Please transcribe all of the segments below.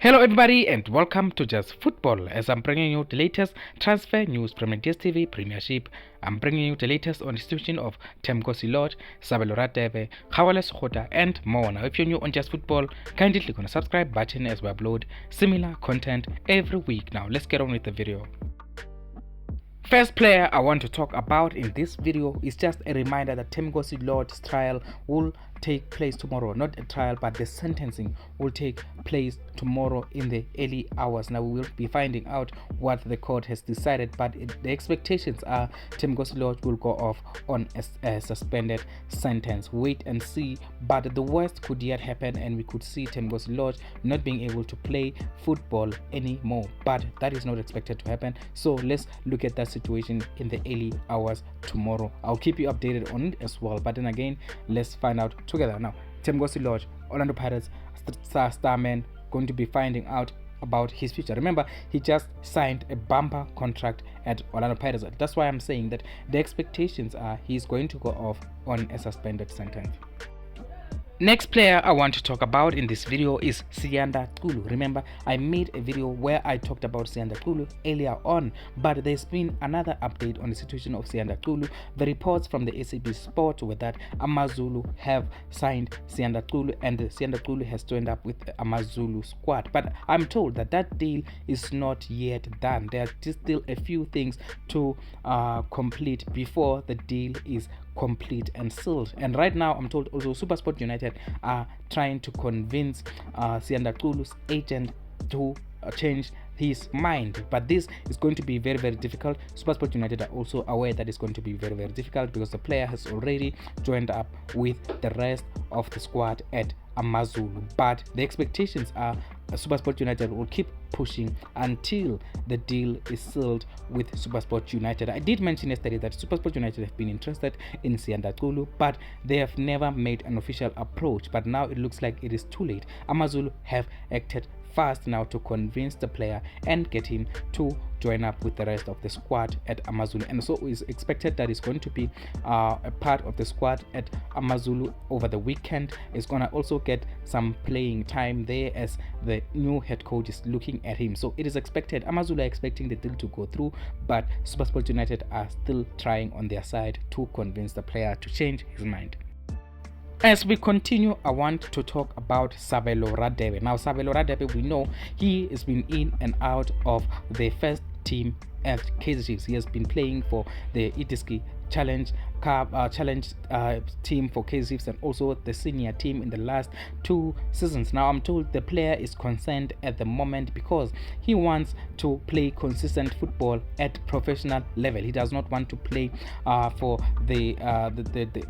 Hello everybody and welcome to Just Football as I'm bringing you the latest transfer news from the DStv Premiership. I'm bringing you the latest on the situation of Thembinkosi, Lorch, Sekgota, Sekgota and more. Now if you're new on Just Football, kindly click on the subscribe button as we upload similar content every week. Now let's get on with the video. First player I want to talk about in this video is just a reminder that Thembinkosi Lorch's trial will take place tomorrow. Not a trial, but the sentencing will take place tomorrow in the early hours. Now we will be finding out what the court has decided, but the expectations are Thembinkosi Lorch will go off on a suspended sentence. Wait and see, but the worst could yet happen and we could see Thembinkosi Lorch not being able to play football anymore, but that is not expected to happen. So let's look at that situation in the early hours tomorrow. I'll keep you updated on it as well, but then again, let's find out together. Now Thembinkosi Lorch, Orlando Pirates starman, going to be finding out about his future. Remember, he just signed a bumper contract at Orlando Pirates. That's why I'm saying that the expectations are he's going to go off on a suspended sentence. Next player I want to talk about in this video is Siyanda Xulu. Remember, I made a video where I talked about Siyanda Xulu earlier on, but there's been another update on the situation of Siyanda Xulu. The reports from the Supersport were that AmaZulu have signed Siyanda Xulu and Siyanda Xulu has joined up with the AmaZulu squad, but I'm told that that deal is not yet done. There are still a few things to complete before the deal is complete and sealed. And right now I'm told also Supersport United are trying to convince Siyanda Xulu's agent to change his mind, but this is going to be very difficult. Supersport United are also aware that it's going to be very difficult because the player has already joined up with the rest of the squad at AmaZulu, but the expectations are Supersport United will keep pushing until the deal is sealed with Supersport United. I did mention yesterday that Supersport United have been interested in Siyanda Xulu, but they have never made an official approach, but now it looks like it is too late. AmaZulu have acted fast now to convince the player and get him to join up with the rest of the squad at AmaZulu, and so it's expected that it's going to be a part of the squad at AmaZulu over the weekend. It's gonna also get some playing time there as the new head coach is looking at him, so it is expected AmaZulu are expecting the deal to go through, but Supersport United are still trying on their side to convince the player to change his mind. As we continue, I want to talk about Sabelo Radebe. Now Sabelo Radebe, we know he has been in and out of the first team at KaizerChiefs. He has been playing for the Itiski Challenge team for KaizerChiefs and also the senior team in the last 2 seasons. Now I'm told the player is concerned at the moment because he wants to play consistent football at professional level. He does not want to play for the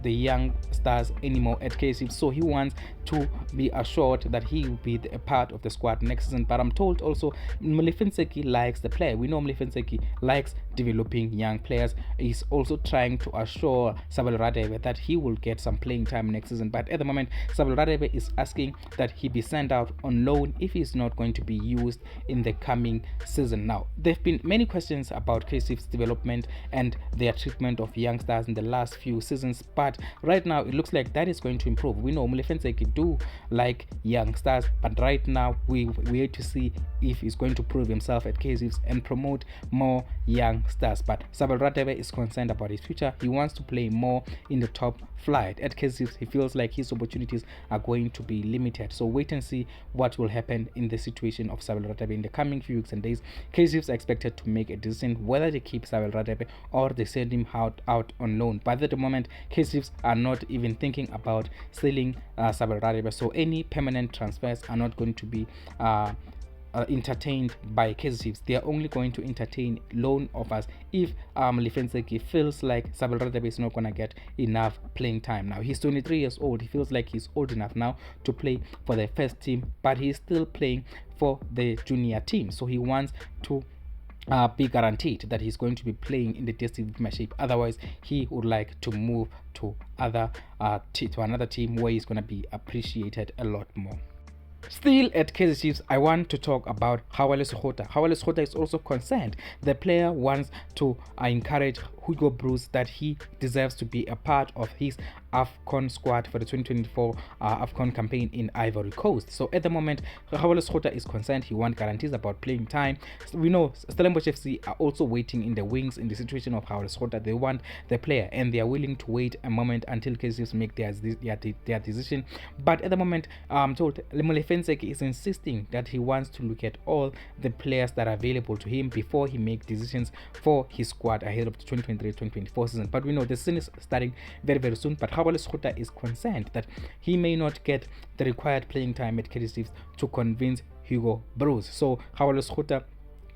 young stars anymore at KaizerChiefs, so he wants to be assured that he will be a part of the squad next season. But I'm told also Mlifenseki likes the player. We know Mlifenseki likes developing young players. He's also trying to assure Sabelo Radebe that he will get some playing time next season, but at the moment Sabelo Radebe is asking that he be sent out on loan if he's not going to be used in the coming season. Now there have been many questions about KaizerChiefs development and their treatment of youngsters in the last few seasons, but right now it looks like that is going to improve. We know Mlifenseki do like youngsters, but right now we wait to see if he's going to prove himself at KaizerChiefs and promote more young stars. But Sabelo Radebe is concerned about his future. He wants to play more in the top flight at KaizerChiefs. He feels like his opportunities are going to be limited, so wait and see what will happen in the situation of Sabelo Radebe in the coming few weeks and days. KaizerChiefs are expected to make a decision whether they keep Sabelo Radebe or they send him out on loan, but at the moment KaizerChiefs are not even thinking about selling Sabelo Radebe, so any permanent transfers are not going to be entertained by KaizerChiefs. They are only going to entertain loan offers if Mlifenseki feels like Sabelo Radebe is not going to get enough playing time. Now he's 23 years old. He feels like he's old enough now to play for the first team, but he's still playing for the junior team, so he wants to be guaranteed that he's going to be playing in the DStv Premiership. Otherwise he would like to move to another team where he's going to be appreciated a lot more. Still at KaizerChiefs, I want to talk about Sekgota. Sekgota is also concerned. The player wants to encourage Hugo Bruce that he deserves to be a part of his AFCON squad for the 2024 AFCON campaign in Ivory Coast. So at the moment, Sekgota is concerned. He wants guarantees about playing time. So we know Stellenbosch FC are also waiting in the wings in the situation of Sekgota. They want the player and they are willing to wait a moment until KaizerChiefs make their decision. But at the moment, I'm told Molefenseki is insisting that he wants to look at all the players that are available to him before he makes decisions for his squad ahead of the 2023-2024 season. But we know the season is starting very, very soon. But Sekgota is concerned that he may not get the required playing time at KaizerChiefs to convince Hugo Bruce. So Sekgota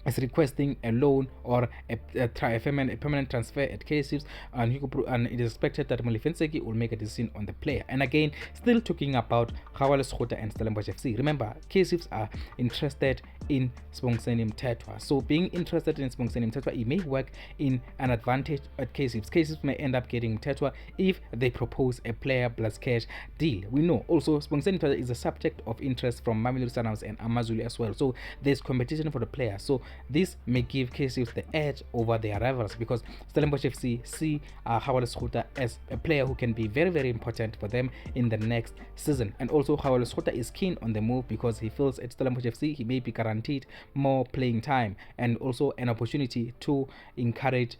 is requesting a loan or a permanent transfer at KaizerChiefs, and it is expected that Molefenseki will make a decision on the player. And again, still talking about Sekgota and Stellenbosch FC. Remember, KaizerChiefs are interested in Sibongiseni Mthethwa. So being interested in Sibongiseni Mthethwa, it may work in an advantage at KaizerChiefs. KaizerChiefs may end up getting Mthethwa if they propose a player plus cash deal. We know also Sibongiseni Mthethwa is a subject of interest from Mamelodi Sundowns and Amazulu as well. So there's competition for the player. So this may give KaizerChiefs the edge over their rivals, because Stellenbosch FC see Sekgota as a player who can be very, very important for them in the next season. And also Sekgota is keen on the move because he feels at Stellenbosch FC he may be guaranteed more playing time and also an opportunity to encourage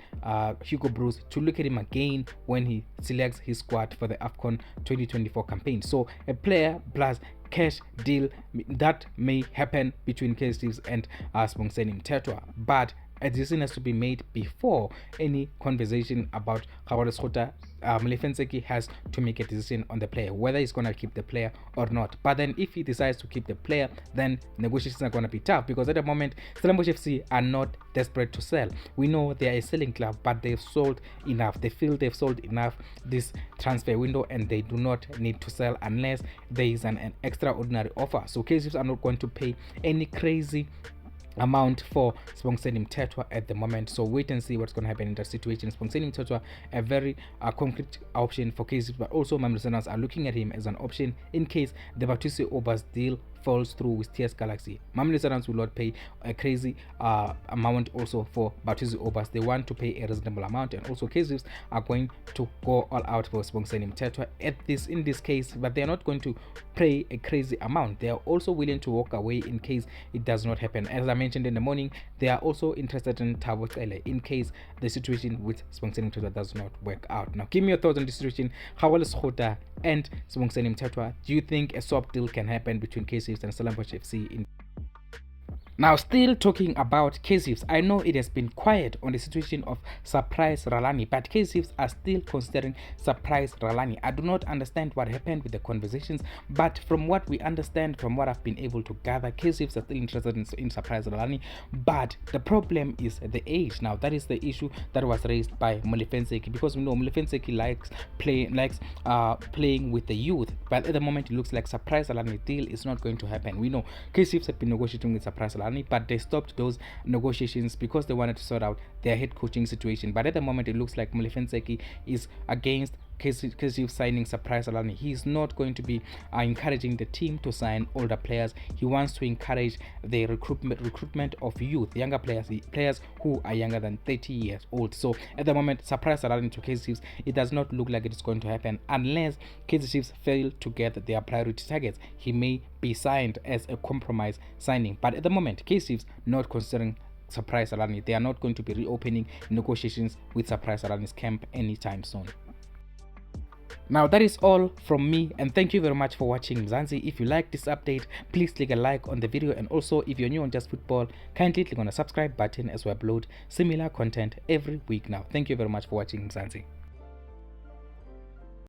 Hugo Bruce to look at him again when he selects his squad for the AFCON 2024 campaign. So a player plus cash deal that may happen between KaizerChiefs and Sibongiseni Mthethwa, but a decision has to be made before any conversation about Sekgota. Molefenseki has to make a decision on the player, whether he's going to keep the player or not. But then if he decides to keep the player, then negotiations are going to be tough, because at the moment Stellenbosch FC are not desperate to sell. We know they are a selling club, but they've sold enough. They feel they've sold enough this transfer window and they do not need to sell unless there is an extraordinary offer. So KaizerChiefs are not going to pay any crazy amount for Sibongiseni Mthethwa at the moment. So wait and see what's going to happen in that situation. Sibongiseni Mthethwa, a very concrete option for KaizerChiefs, but also Mamelodi Sundowns are looking at him as an option in case the Batusi Obas deal falls through with TS Galaxy. Mamelodi Sundowns will not pay a crazy amount also for Batusi Obas. They want to pay a reasonable amount, and also KaizerChiefs are going to go all out for Sibongiseni Mthethwa in this case, but they are not going to pay a crazy amount. They are also willing to walk away in case it does not happen. As I mentioned in the morning, they are also interested in Thabo Cele in case the situation with Sibongiseni Mthethwa does not work out. Now give me your thoughts on this situation. Sekgota and Sibongiseni Mthethwa, do you think a swap deal can happen between KaizerChiefs and Stellenbosch FC in? Now, still talking about KaizerChiefs, I know it has been quiet on the situation of Surprise Ralani, but KaizerChiefs are still considering Surprise Ralani. I do not understand what happened with the conversations, but from what we understand, from what I've been able to gather, KaizerChiefs are still interested in Surprise Ralani, but the problem is the age. Now, that is the issue that was raised by Molefenseki, because we know Molefenseki likes playing with the youth, but at the moment it looks like Surprise Ralani deal is not going to happen. We know KaizerChiefs have been negotiating with Surprise Ralani, but they stopped those negotiations because they wanted to sort out their head coaching situation. But at the moment it looks like Molefenseki is against KaizerChiefs signing Surprise Ralani. He is not going to be encouraging the team to sign older players. He wants to encourage the recruitment of youth, younger players who are younger than 30 years old. So at the moment, Surprise Ralani to KaizerChiefs, it does not look like it is going to happen unless KaizerChiefs fail to get their priority targets. He may be signed as a compromise signing, but at the moment KaizerChiefs not considering Surprise Ralani. They are not going to be reopening negotiations with Surprise Ralani's camp anytime soon. Now that is all from me, and thank you very much for watching Mzansi. If you like this update, please click a like on the video, and also if you're new on Just Football, kindly click on the subscribe button as we upload similar content every week now. Thank you very much for watching Mzansi.